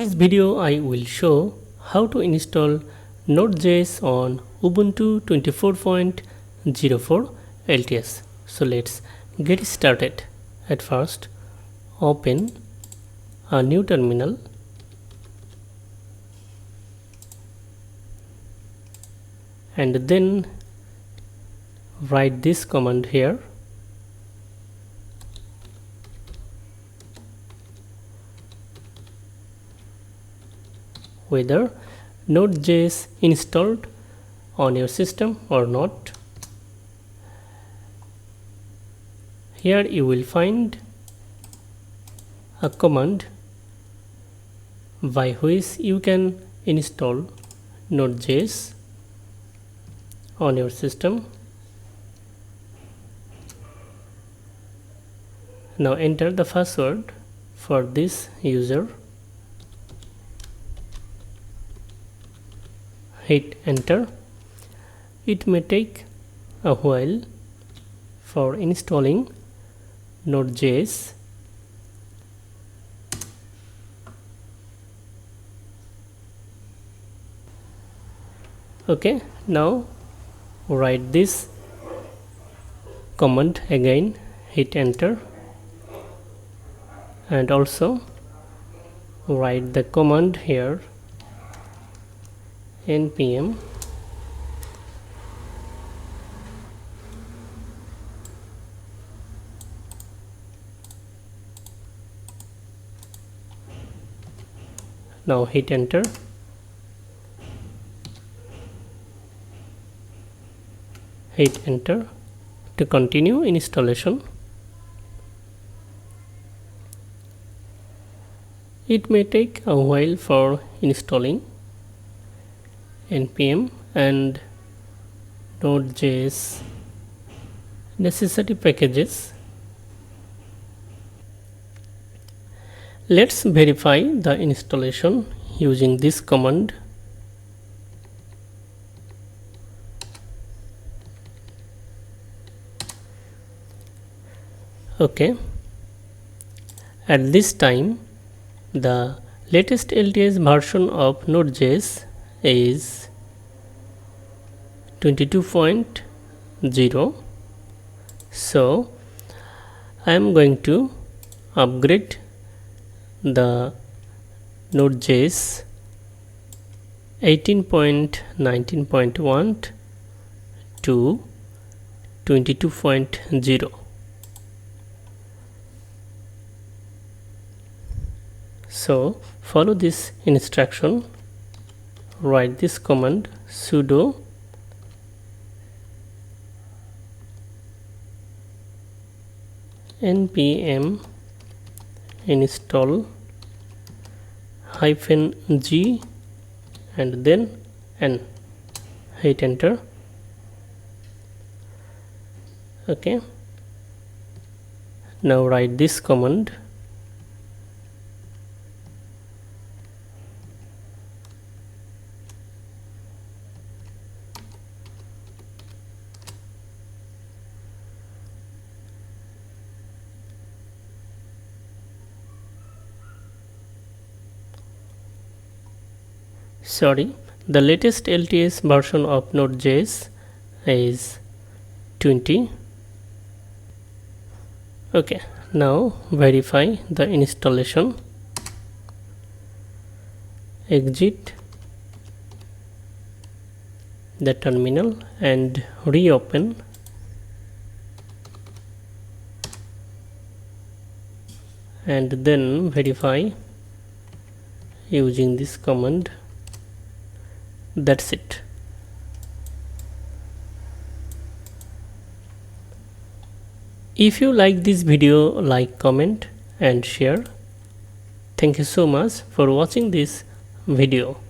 this video I will show how to install Node.js on Ubuntu 24.04 LTS. So let's get started. At first, open a new terminal and then write this command here. Whether Node.js installed on your system or not. Here you will find a command by which you can install Node.js on your system. Now enter the password for this user. Hit enter. It may take a while for installing Node.js. Okay, now write this command again, hit enter, and also write the command here, NPM now hit enter. Hit enter to continue installation. It may take a while for installing NPM and Node.js necessary packages. Let's verify the installation using this command. Okay, at this time the latest LTS version of Node.js is 22.0. so I am going to upgrade the Node.js 18.19.1 to 22.0. So follow this instruction. Write this command sudo npm install -g and then n. Hit enter. Okay, now write this command. Sorry, the latest LTS version of Node.js is 20. Okay, now verify the installation. Exit the terminal and reopen. And then verify using this command. That's it. If you like this video, like, comment and share. Thank you so much for watching this video.